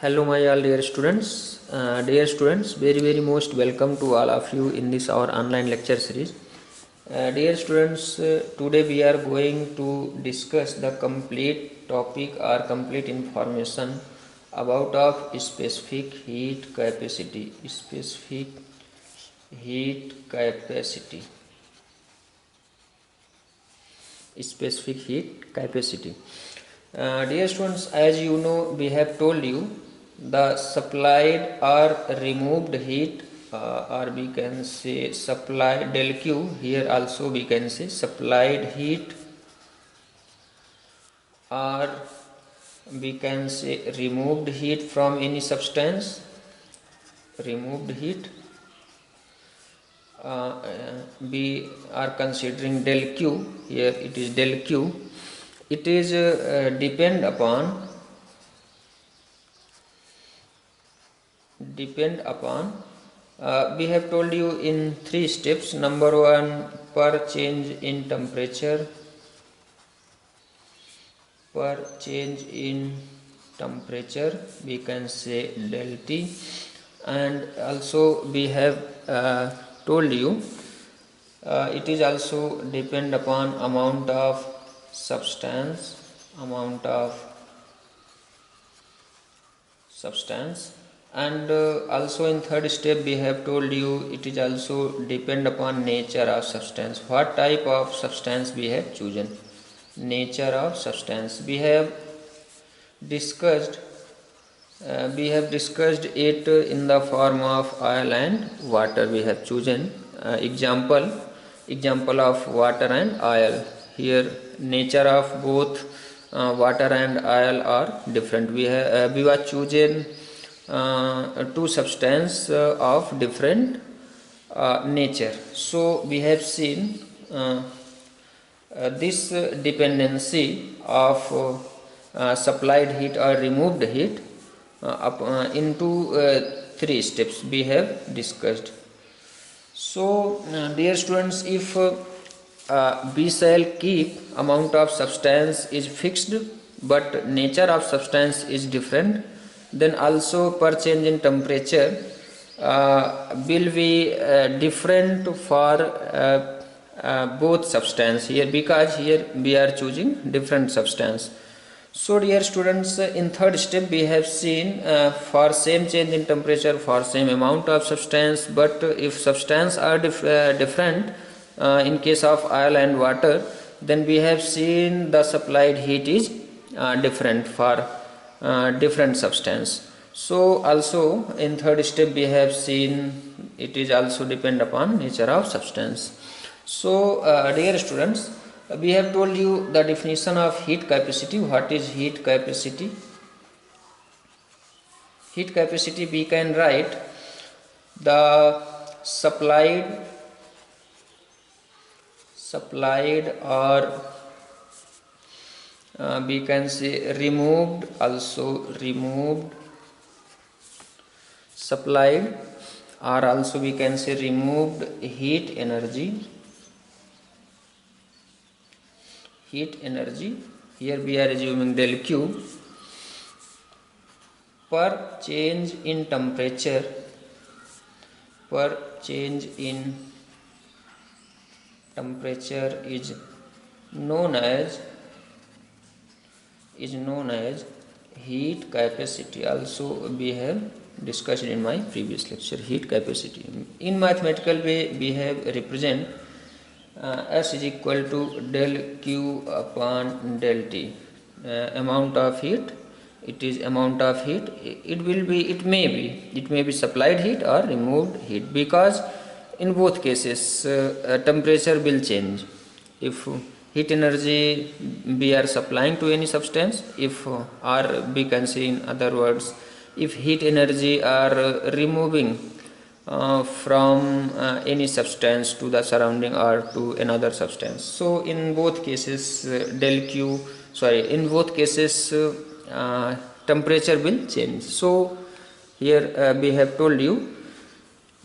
Hello, my all dear students. Very most welcome to all of you in this our online lecture series. Dear students, today we are going to discuss the complete topic or complete information about of specific heat capacity. Specific heat capacity. Specific heat capacity. Dear students, as you know, we have told you the supplied or removed heat, or we can say supplied del Q. Here also we can say supplied heat, or we can say removed heat from any substance. Removed heat. We are considering del Q. Here it is del Q. It is depend upon we have told you in 3 steps. Number 1, per change in temperature. Per change in temperature we can say del T, and also we have told you it is also depend upon amount of substance, and also in 3rd step we have told you it is also depend upon nature of substance. What type of substance we have chosen, nature of substance. We have discussed it in the form of oil and water. We have chosen example of water and oil. Here nature of both water and oil are different. We were chosen two substance of different nature. So we have seen this dependency of supplied heat or removed heat into 3 steps we have discussed. So dear students, if we shall keep amount of substance is fixed but nature of substance is different, then also per change in temperature will be different for both substance here, because here we are choosing different substance. So dear students, in 3rd step we have seen for same change in temperature for same amount of substance, but if substance are different in case of oil and water, then we have seen the supplied heat is different for different substance. So also in 3rd step we have seen it is also depend upon nature of substance. So dear students, we have told you the definition of heat capacity. What is heat capacity? Heat capacity we can write the supplied or we can say removed, also removed, supplied, or also we can say removed heat energy. Here we are assuming del Q per change in temperature. Per change in temperature is known as heat capacity. Also we have discussed in my previous lecture heat capacity. In mathematical way we have represent S is equal to del Q upon del T. Amount of heat, it is amount of heat. It may be supplied heat or removed heat, because in both cases temperature will change. If heat energy we are supplying to any substance, if or we can say in other words, if heat energy are removing from any substance to the surrounding or to another substance, so in both cases temperature will change. So here we have told you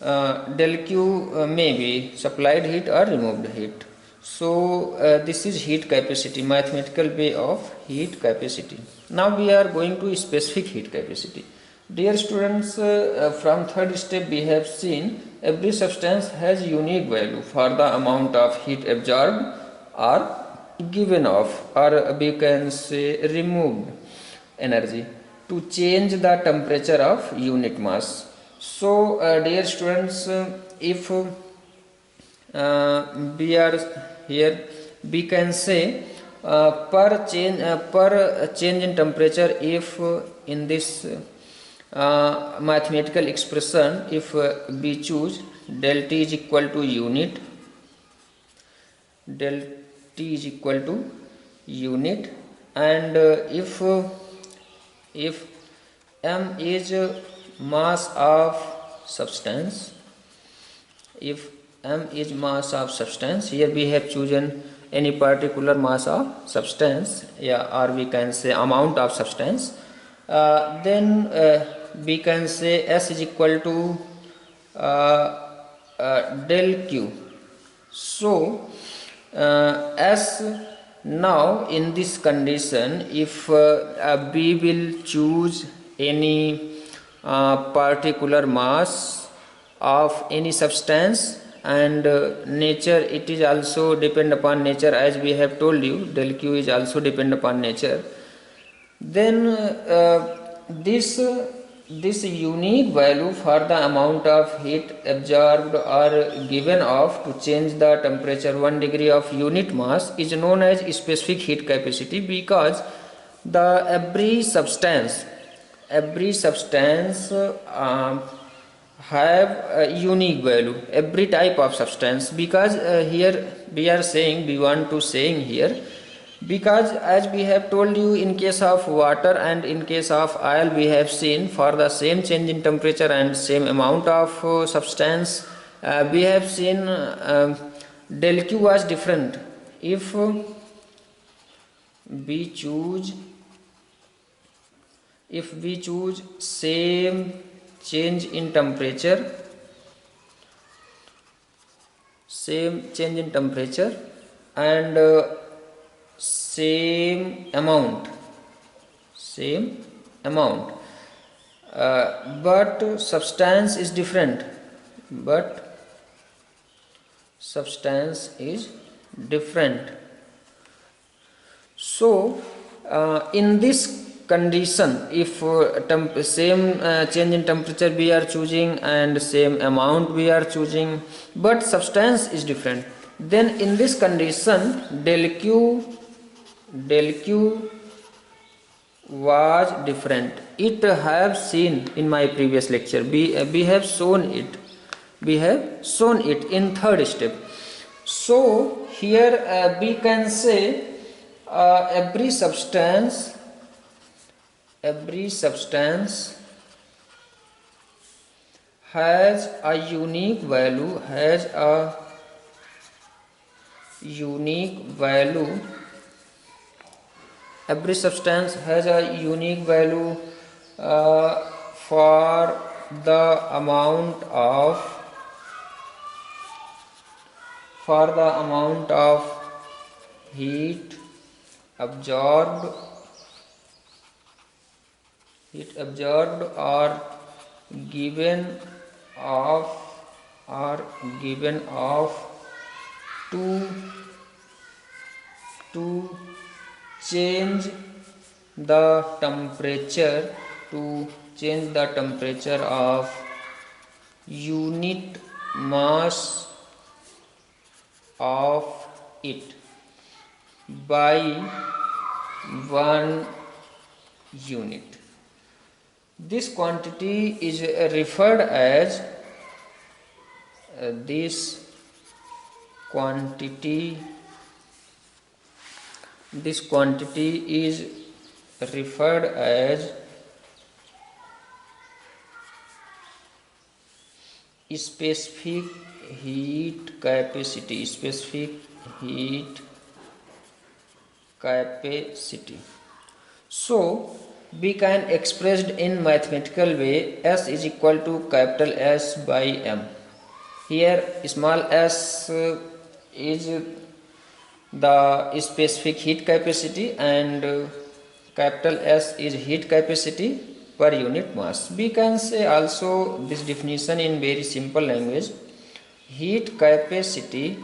del Q may be supplied heat or removed heat. So this is heat capacity, mathematical way of heat capacity. Now we are going to specific heat capacity. Dear students, from third step we have seen every substance has unique value for the amount of heat absorbed or given off, or we can say removed energy to change the temperature of unit mass. So dear students, if we are here, we can say per change in temperature, if in this mathematical expression, if we choose del T is equal to unit, del T is equal to unit, and if m is mass of substance, if m is mass of substance, here we have chosen any particular mass of substance, yeah, or we can say amount of substance, then we can say S is equal to del Q. So as now in this condition, if we will choose any particular mass of any substance, and nature, it is also depend upon nature, as we have told you, del Q is also depend upon nature, then this unique value for the amount of heat absorbed or given off to change the temperature 1 degree of unit mass is known as specific heat capacity, because the every substance have a unique value, every type of substance, because here we want to saying here, because as we have told you, in case of water and in case of oil, we have seen for the same change in temperature and same amount of substance, we have seen del Q was different. If we choose same change in temperature, and same amount, but substance is different, so in this condition, if same change in temperature we are choosing and same amount we are choosing, but substance is different, then in this condition del Q was different. It have seen in my previous lecture, we have shown it in third step. So here we can say every substance has a unique value, every substance has a unique value for the amount of heat absorbed or given off to change the temperature of unit mass of it by 1 unit. This quantity is referred as this quantity is referred as specific heat capacity. So we can express in mathematical way, S is equal to capital S by M. Here small s is the specific heat capacity and capital S is heat capacity. per unit mass. We can say also this definition in very simple language. Heat capacity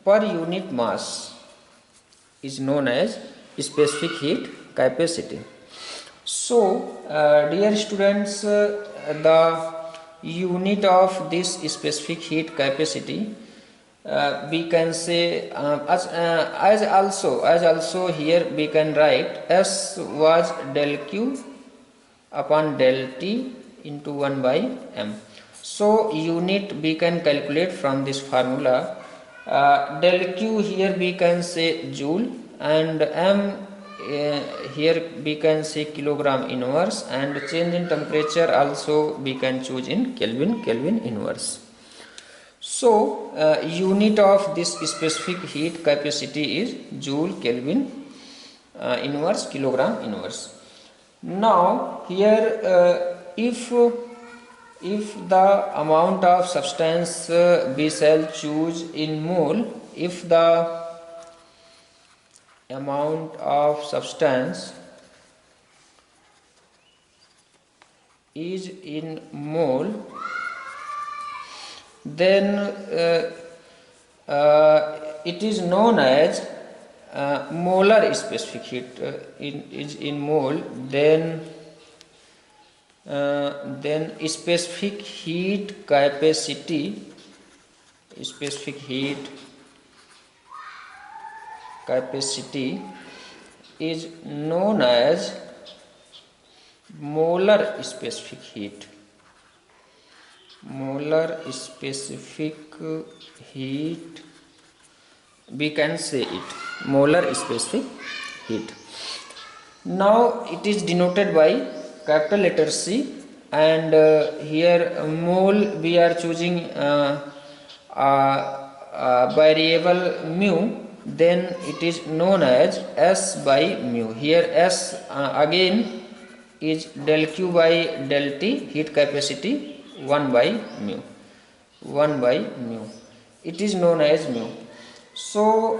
per unit mass is known as specific heat capacity. So, dear students, the unit of this specific heat capacity we can say as also here we can write S was del Q upon del T into 1 by M. So unit we can calculate from this formula. Del Q here we can say joule, and M here we can say kilogram inverse, and change in temperature also we can choose in Kelvin inverse. So unit of this specific heat capacity is joule, Kelvin inverse, kilogram inverse. Now here if the amount of substance we shall choose in mole, if the amount of substance is in mole, then it is known as molar specific heat. Is in mole, then specific heat capacity is known as molar specific heat. Molar specific heat, we can say it, molar specific heat. Now it is denoted by capital letter C, and here mole we are choosing variable mu, then it is known as S by mu. Here S again is del Q by del T, heat capacity 1 by mu. It is known as mu. So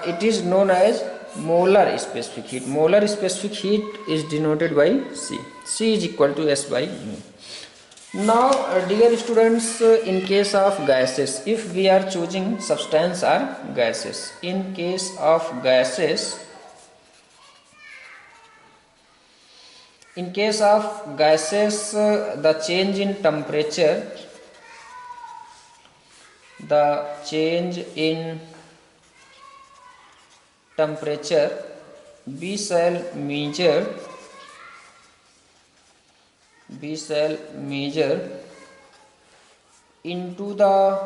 it is known as molar specific heat. Molar specific heat is denoted by C. C is equal to S by mu. Now dear students, in case of gases, if we are choosing substance or gases, in case of gases, the change in temperature, we shall into the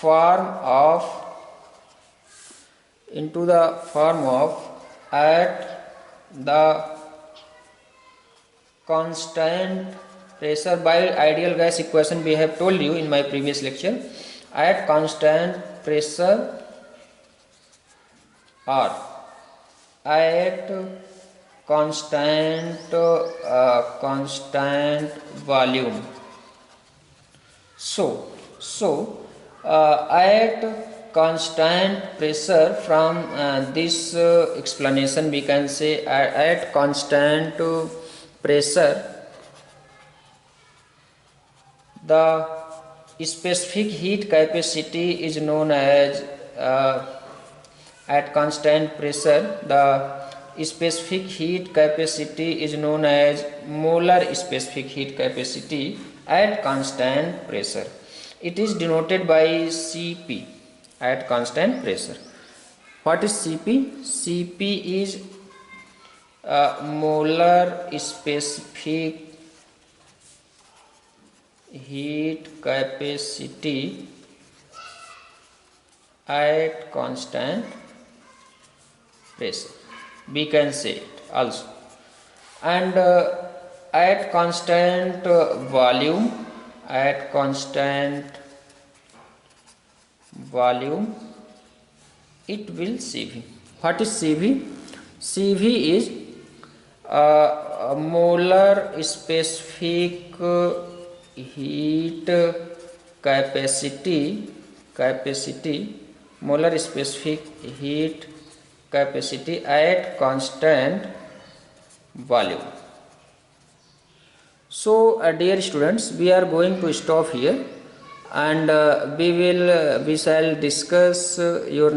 form of at the constant pressure. By ideal gas equation we have told you in my previous lecture, at constant pressure or at constant volume. So at constant pressure, from this explanation we can say at constant pressure the specific heat capacity is known as at constant pressure the specific heat capacity is known as molar specific heat capacity at constant pressure. It is denoted by Cp at constant pressure. What is Cp? Cp is molar specific heat capacity at constant pressure. We can say it also. And at constant volume, it will Cv. What is Cv? Cv is molar specific heat capacity, molar specific heat capacity at constant volume. So dear students, we are going to stop here, and we shall discuss your